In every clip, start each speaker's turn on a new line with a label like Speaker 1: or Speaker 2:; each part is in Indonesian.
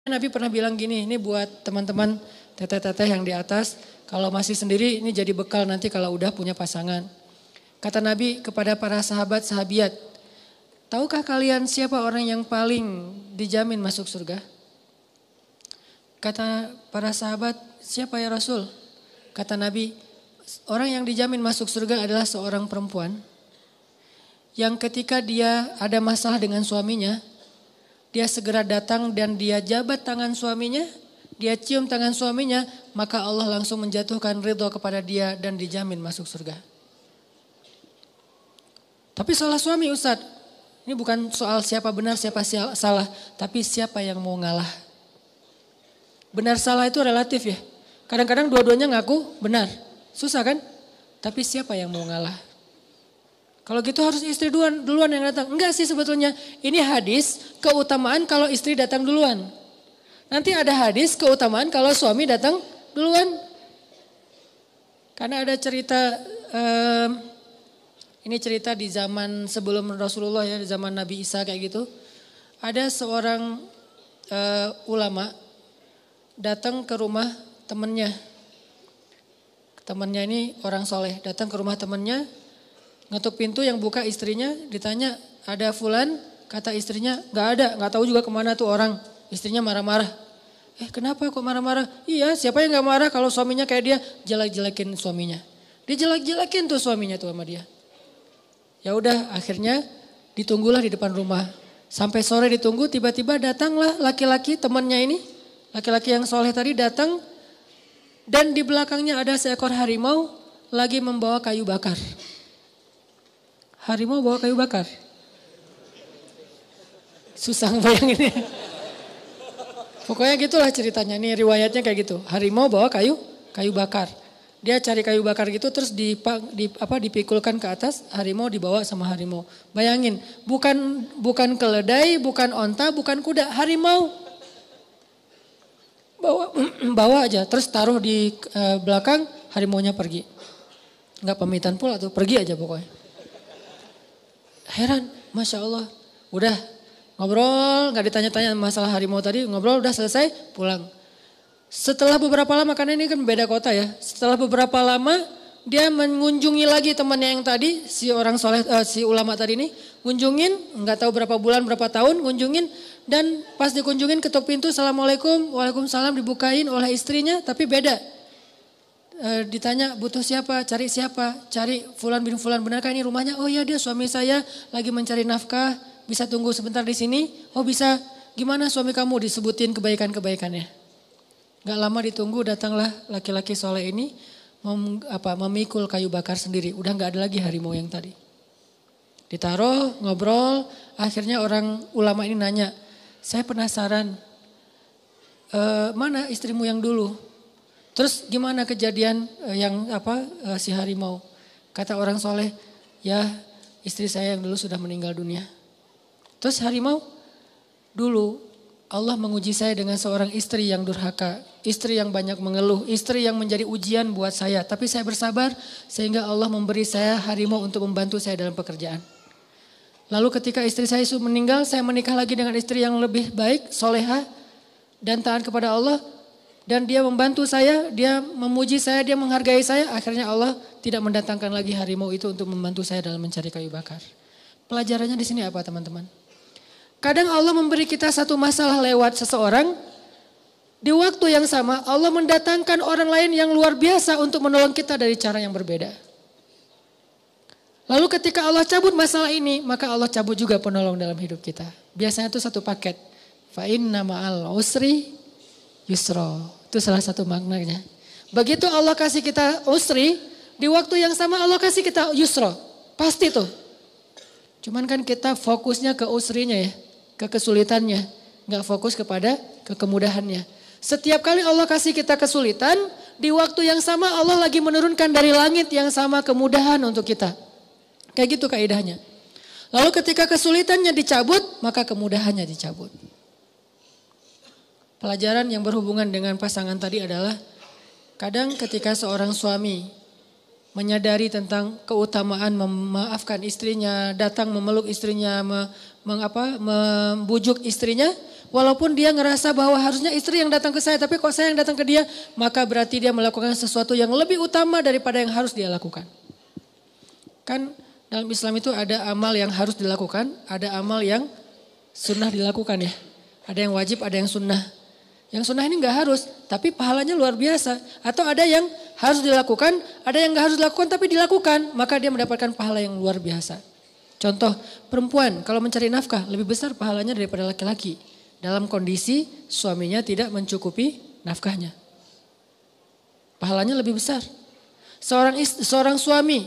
Speaker 1: Nabi pernah bilang gini, ini buat teman-teman teteh-teteh yang di atas, kalau masih sendiri ini jadi bekal nanti kalau udah punya pasangan. Kata Nabi kepada para sahabat sahabiat, tahukah kalian siapa orang yang paling dijamin masuk surga? Kata para sahabat, siapa ya Rasul? Kata Nabi, orang yang dijamin masuk surga adalah seorang perempuan yang ketika dia ada masalah dengan suaminya, dia segera datang dan dia jabat tangan suaminya, dia cium tangan suaminya, maka Allah langsung menjatuhkan ridho kepada dia dan dijamin masuk surga. Tapi salah suami Ustadz, ini bukan soal siapa benar siapa salah, tapi siapa yang mau ngalah. Benar salah itu relatif ya. Kadang-kadang dua-duanya ngaku benar, susah kan? Tapi siapa yang mau ngalah? Kalau gitu harus istri duluan yang datang. Enggak sih sebetulnya. Ini hadis keutamaan kalau istri datang duluan. Nanti ada hadis keutamaan kalau suami datang duluan. Karena ada cerita, ini cerita di zaman sebelum Rasulullah ya, di zaman Nabi Isa kayak gitu. Ada seorang ulama datang ke rumah temannya. Temannya ini orang soleh, datang ke rumah temannya. Ngetuk pintu yang buka istrinya, ditanya ada fulan, kata istrinya gak ada, gak tahu juga kemana tuh orang. Istrinya marah-marah. Kenapa kok marah-marah? Iya, siapa yang gak marah kalau suaminya kayak dia jelek-jelekin suaminya. Dijelek-jelekin tuh suaminya tuh sama dia. Ya udah akhirnya ditunggulah di depan rumah. Sampai sore ditunggu, tiba-tiba datanglah laki-laki temannya ini. Laki-laki yang soleh tadi datang dan di belakangnya ada seekor harimau lagi membawa kayu bakar. Harimau bawa kayu bakar. Susah ngebayanginnya. Pokoknya gitulah ceritanya. Nih riwayatnya kayak gitu. Harimau bawa kayu bakar. Dia cari kayu bakar gitu terus dipikulkan ke atas. Harimau dibawa sama harimau. Bayangin, bukan keledai, bukan onta, bukan kuda. Harimau. Bawa aja. Terus taruh di belakang, harimaunya pergi. Enggak pamitan pula tuh, pergi aja pokoknya. Heran, Masya Allah. Udah ngobrol, gak ditanya-tanya masalah harimau tadi. Ngobrol udah selesai, pulang. Setelah beberapa lama, karena ini kan beda kota ya. Setelah beberapa lama, dia mengunjungi lagi temannya yang tadi. Si orang soleh, si ulama tadi ini. Ngunjungin, gak tahu berapa bulan, berapa tahun. Ngunjungin, dan pas dikunjungin ketuk pintu. Assalamualaikum, waalaikumsalam, dibukain oleh istrinya. Tapi beda. Ditanya butuh siapa, cari Fulan bin Fulan, benarkah ini rumahnya? Oh iya dia suami saya lagi mencari nafkah, bisa tunggu sebentar di sini? Oh bisa, gimana suami kamu? Disebutin kebaikan-kebaikannya. Gak lama ditunggu datanglah laki-laki soleh ini memikul kayu bakar sendiri, udah gak ada lagi harimau yang tadi. Ditaruh, ngobrol, akhirnya orang ulama ini nanya, saya penasaran, mana istrimu yang dulu? Terus gimana kejadian si harimau? Kata orang soleh, ya istri saya yang dulu sudah meninggal dunia. Terus harimau, dulu Allah menguji saya dengan seorang istri yang durhaka. Istri yang banyak mengeluh, istri yang menjadi ujian buat saya. Tapi saya bersabar sehingga Allah memberi saya harimau untuk membantu saya dalam pekerjaan. Lalu ketika istri saya meninggal, saya menikah lagi dengan istri yang lebih baik, soleha dan taat kepada Allah. Dan dia membantu saya, dia memuji saya, dia menghargai saya. Akhirnya Allah tidak mendatangkan lagi harimau itu untuk membantu saya dalam mencari kayu bakar. Pelajarannya di sini apa teman-teman? Kadang Allah memberi kita satu masalah lewat seseorang. Di waktu yang sama Allah mendatangkan orang lain yang luar biasa untuk menolong kita dari cara yang berbeda. Lalu ketika Allah cabut masalah ini, maka Allah cabut juga penolong dalam hidup kita. Biasanya itu satu paket. Fa inna ma'al usri yusra. Itu salah satu maknanya. Begitu Allah kasih kita usri, di waktu yang sama Allah kasih kita yusra. Pasti tuh. Cuman kan kita fokusnya ke usrinya ya, ke kesulitannya. Gak fokus kepada kemudahannya. Setiap kali Allah kasih kita kesulitan, di waktu yang sama Allah lagi menurunkan dari langit yang sama kemudahan untuk kita. Kayak gitu kaidahnya. Lalu ketika kesulitannya dicabut, maka kemudahannya dicabut. Pelajaran yang berhubungan dengan pasangan tadi adalah kadang ketika seorang suami menyadari tentang keutamaan memaafkan istrinya, datang memeluk istrinya, membujuk istrinya, Walaupun dia ngerasa bahwa harusnya istri yang datang ke saya, tapi kok saya yang datang ke dia, maka berarti dia melakukan sesuatu yang lebih utama daripada yang harus dia lakukan. Kan dalam Islam itu ada amal yang harus dilakukan, ada amal yang sunnah dilakukan ya. Ada yang wajib, ada yang sunnah. Yang sunnah ini nggak harus, tapi pahalanya luar biasa. Atau ada yang harus dilakukan, ada yang nggak harus dilakukan tapi dilakukan, maka dia mendapatkan pahala yang luar biasa. Contoh, perempuan kalau mencari nafkah lebih besar pahalanya daripada laki-laki. Dalam kondisi suaminya tidak mencukupi nafkahnya. Pahalanya lebih besar. Seorang suami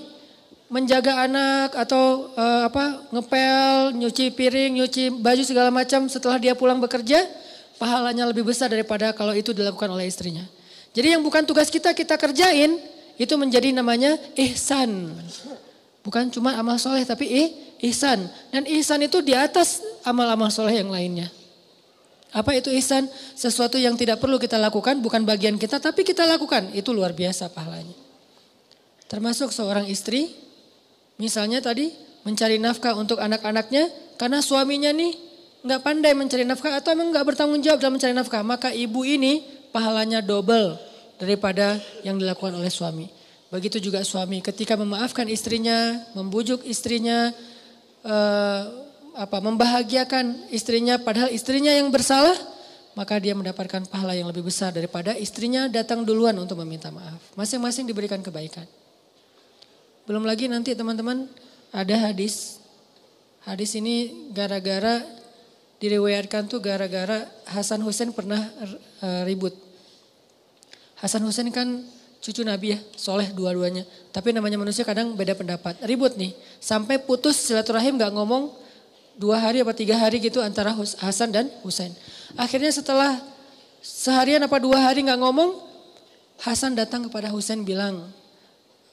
Speaker 1: menjaga anak atau ngepel, nyuci piring, nyuci baju segala macam setelah dia pulang bekerja, pahalanya lebih besar daripada kalau itu dilakukan oleh istrinya. Jadi yang bukan tugas kita kerjain, itu menjadi namanya ihsan. Bukan cuma amal soleh tapi ihsan. Dan ihsan itu di atas amal-amal soleh yang lainnya. Apa itu ihsan? Sesuatu yang tidak perlu kita lakukan, bukan bagian kita tapi kita lakukan. Itu luar biasa pahalanya. Termasuk seorang istri, misalnya tadi mencari nafkah untuk anak-anaknya karena suaminya nih nggak pandai mencari nafkah atau emang nggak bertanggung jawab dalam mencari nafkah. Maka ibu ini pahalanya double daripada yang dilakukan oleh suami. Begitu juga suami ketika memaafkan istrinya, membujuk istrinya, membahagiakan istrinya padahal istrinya yang bersalah, maka dia mendapatkan pahala yang lebih besar daripada istrinya datang duluan untuk meminta maaf. Masing-masing diberikan kebaikan. Belum lagi nanti teman-teman ada hadis. Hadis ini gara-gara diriwayatkan tuh gara-gara Hasan Husain pernah ribut. Hasan Husain kan cucu Nabi ya, soleh dua-duanya. Tapi namanya manusia kadang beda pendapat. Ribut nih, sampai putus silaturahim gak ngomong 2 hari apa 3 hari gitu antara Hasan dan Husain. Akhirnya setelah seharian apa 2 hari gak ngomong, Hasan datang kepada Husain bilang,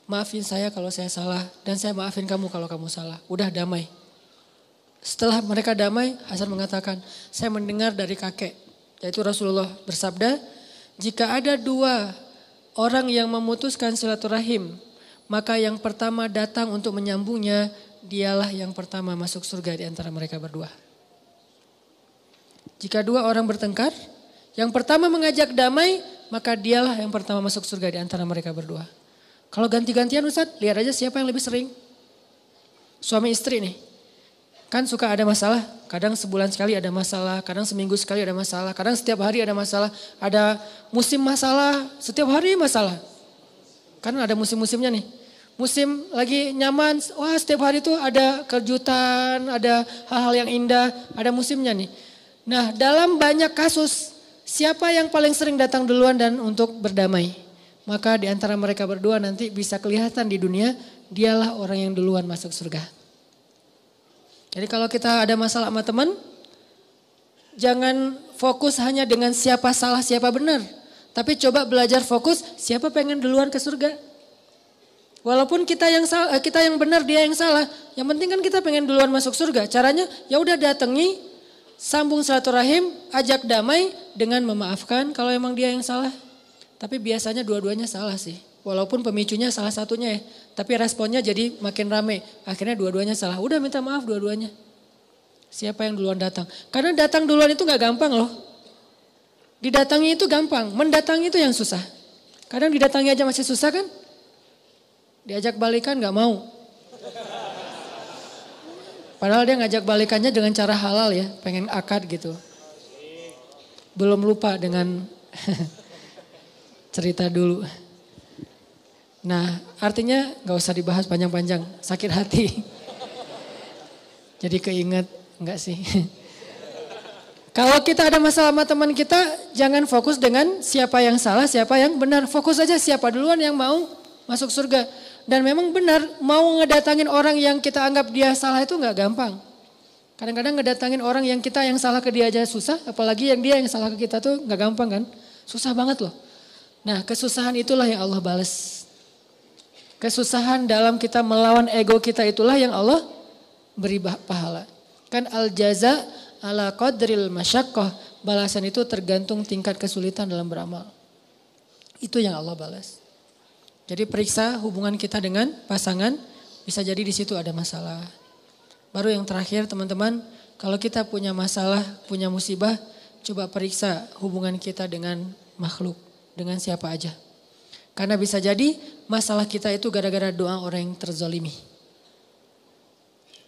Speaker 1: maafin saya kalau saya salah dan saya maafin kamu kalau kamu salah. Udah damai. Setelah mereka damai, Hasan mengatakan, saya mendengar dari kakek, yaitu Rasulullah bersabda, jika ada 2 orang yang memutuskan silaturahim, maka yang pertama datang untuk menyambungnya, dialah yang pertama masuk surga di antara mereka berdua. Jika 2 orang bertengkar, yang pertama mengajak damai, maka dialah yang pertama masuk surga di antara mereka berdua. Kalau ganti-gantian Ustaz, lihat aja siapa yang lebih sering. Suami istri nih. Kan suka ada masalah, kadang sebulan sekali ada masalah, kadang seminggu sekali ada masalah, kadang setiap hari ada masalah. Ada musim masalah, setiap hari masalah. Karena ada musim-musimnya nih. Musim lagi nyaman, wah setiap hari tuh ada kejutan, ada hal-hal yang indah, ada musimnya nih. Nah dalam banyak kasus, siapa yang paling sering datang duluan dan untuk berdamai? Maka di antara mereka berdua nanti bisa kelihatan di dunia, dialah orang yang duluan masuk surga. Jadi kalau kita ada masalah sama teman, jangan fokus hanya dengan siapa salah, siapa benar. Tapi coba belajar fokus siapa pengen duluan ke surga. Walaupun kita yang salah, kita yang benar, dia yang salah. Yang penting kan kita pengen duluan masuk surga. Caranya ya udah datangi, sambung silaturahim, ajak damai dengan memaafkan kalau emang dia yang salah. Tapi biasanya dua-duanya salah sih. Walaupun pemicunya salah satunya ya. Tapi responnya jadi makin rame. Akhirnya dua-duanya salah. Udah minta maaf dua-duanya. Siapa yang duluan datang. Karena datang duluan itu gak gampang loh. Didatangi itu gampang. Mendatangi itu yang susah. Kadang didatangi aja masih susah kan. Diajak balikan gak mau. Padahal dia ngajak balikannya dengan cara halal ya. Pengen akad gitu. Belum lupa dengan cerita dulu. Nah artinya gak usah dibahas panjang-panjang, sakit hati. Jadi keinget, enggak sih. Kalau kita ada masalah sama teman kita, jangan fokus dengan siapa yang salah, siapa yang benar. Fokus aja siapa duluan yang mau masuk surga. Dan memang benar, mau ngedatangin orang yang kita anggap dia salah itu gak gampang. Kadang-kadang ngedatangin orang yang kita yang salah ke dia aja susah, apalagi yang dia yang salah ke kita tuh gak gampang kan. Susah banget loh. Nah kesusahan itulah yang Allah balas. Kesusahan dalam kita melawan ego kita itulah yang Allah beri pahala. Kan al-jaza ala qadril masyaqqah. Balasan itu tergantung tingkat kesulitan dalam beramal. Itu yang Allah balas. Jadi periksa hubungan kita dengan pasangan. Bisa jadi di situ ada masalah. Baru yang terakhir teman-teman. Kalau kita punya masalah, punya musibah. coba periksa hubungan kita dengan makhluk, dengan siapa aja. Karena bisa jadi masalah kita itu gara-gara doa orang yang terzolimi.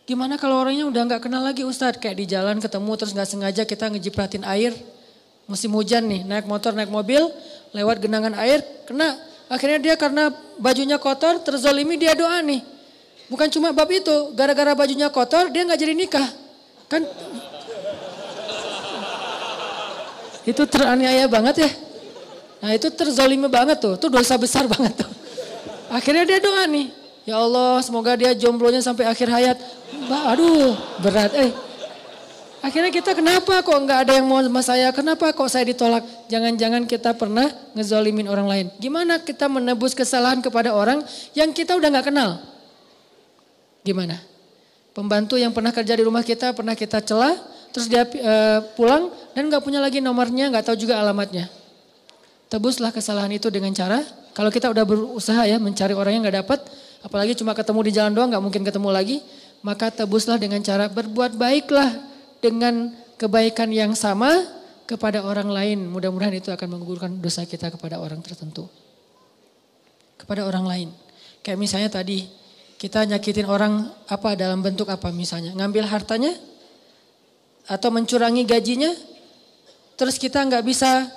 Speaker 1: Gimana kalau orangnya udah gak kenal lagi Ustadz, kayak di jalan ketemu terus gak sengaja kita ngejipratin air, musim hujan nih, naik motor, naik mobil, lewat genangan air, kena. Akhirnya dia karena bajunya kotor, terzolimi, dia doa nih. Bukan cuma bab itu, gara-gara bajunya kotor dia gak jadi nikah. Kan itu teraniaya banget ya. Nah itu terzolimi banget tuh, itu dosa besar banget tuh. Akhirnya dia doa nih, ya Allah semoga dia jomblonya sampai akhir hayat. Aduh berat Akhirnya kita kenapa kok nggak ada yang mau sama saya, kenapa kok saya ditolak. Jangan-jangan kita pernah ngezolimin orang lain. Gimana kita menebus kesalahan kepada orang yang kita udah nggak kenal. Gimana? Pembantu yang pernah kerja di rumah kita, pernah kita celah, terus dia pulang dan nggak punya lagi nomornya, nggak tahu juga alamatnya. Tebuslah kesalahan itu dengan cara, kalau kita udah berusaha ya mencari orang yang nggak dapat, apalagi cuma ketemu di jalan doang, nggak mungkin ketemu lagi, maka tebuslah dengan cara berbuat baiklah dengan kebaikan yang sama kepada orang lain. Mudah-mudahan itu akan menggugurkan dosa kita kepada orang tertentu, kepada orang lain. Kayak misalnya tadi kita nyakitin orang apa dalam bentuk apa misalnya, ngambil hartanya atau mencurangi gajinya, terus kita nggak bisa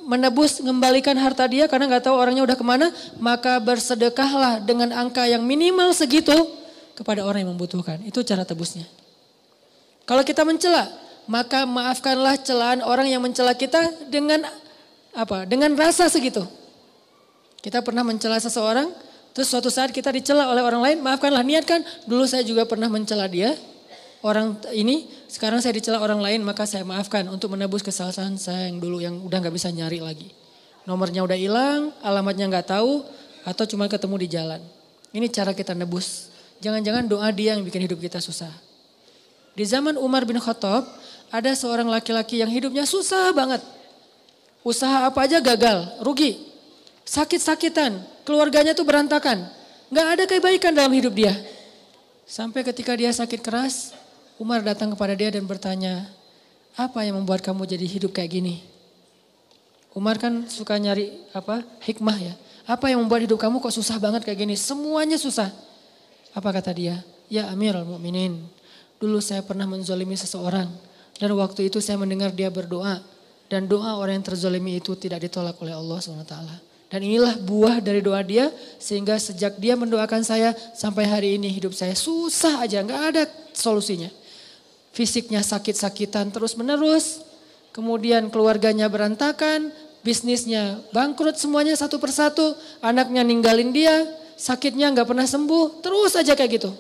Speaker 1: menebus, mengembalikan harta dia karena nggak tahu orangnya udah kemana, maka bersedekahlah dengan angka yang minimal segitu kepada orang yang membutuhkan. Itu cara tebusnya. Kalau kita mencela, maka maafkanlah celaan orang yang mencela kita dengan apa? Dengan rasa segitu. Kita pernah mencela seseorang, terus suatu saat kita dicela oleh orang lain, maafkanlah, niatkan, dulu saya juga pernah mencela dia, orang ini, sekarang saya dicela orang lain, maka saya maafkan untuk menebus kesalahan saya yang dulu yang udah gak bisa nyari lagi. Nomornya udah hilang, alamatnya gak tahu, atau cuma ketemu di jalan. Ini cara kita nebus. Jangan-jangan doa dia yang bikin hidup kita susah. Di zaman Umar bin Khattab, ada seorang laki-laki yang hidupnya susah banget. Usaha apa aja gagal, rugi. Sakit-sakitan, keluarganya tuh berantakan. Gak ada kebaikan dalam hidup dia. Sampai ketika dia sakit keras, Umar datang kepada dia dan bertanya, apa yang membuat kamu jadi hidup kayak gini? Umar kan suka nyari hikmah ya. Apa yang membuat hidup kamu kok susah banget kayak gini? Semuanya susah. Apa kata dia? Ya Amirul Mukminin, dulu saya pernah menzolimi seseorang. Dan waktu itu saya mendengar dia berdoa. Dan doa orang yang terzolimi itu tidak ditolak oleh Allah SWT. Dan inilah buah dari doa dia, sehingga sejak dia mendoakan saya sampai hari ini hidup saya susah aja, gak ada solusinya. Fisiknya sakit-sakitan terus menerus, kemudian keluarganya berantakan, bisnisnya bangkrut semuanya satu persatu, anaknya ninggalin dia, sakitnya gak pernah sembuh, terus aja kayak gitu.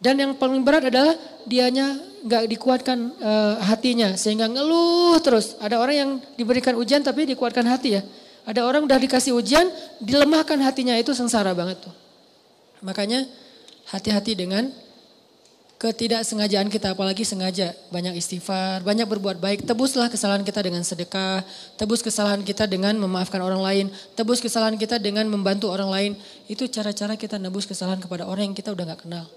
Speaker 1: Dan yang paling berat adalah dianya gak dikuatkan hatinya sehingga ngeluh terus. Ada orang yang diberikan ujian tapi dikuatkan hati ya. Ada orang udah dikasih ujian, dilemahkan hatinya, itu sengsara banget tuh. Makanya hati-hati dengan ketidaksengajaan kita, apalagi sengaja. Banyak istighfar, banyak berbuat baik. Tebuslah kesalahan kita dengan sedekah, tebus kesalahan kita dengan memaafkan orang lain, tebus kesalahan kita dengan membantu orang lain. Itu cara-cara kita nebus kesalahan kepada orang yang kita udah gak kenal.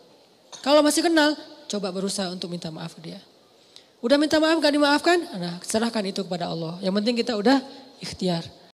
Speaker 1: Kalau masih kenal, coba berusaha untuk minta maaf ke dia. Udah minta maaf gak dimaafkan, nah serahkan itu kepada Allah. Yang penting kita udah ikhtiar.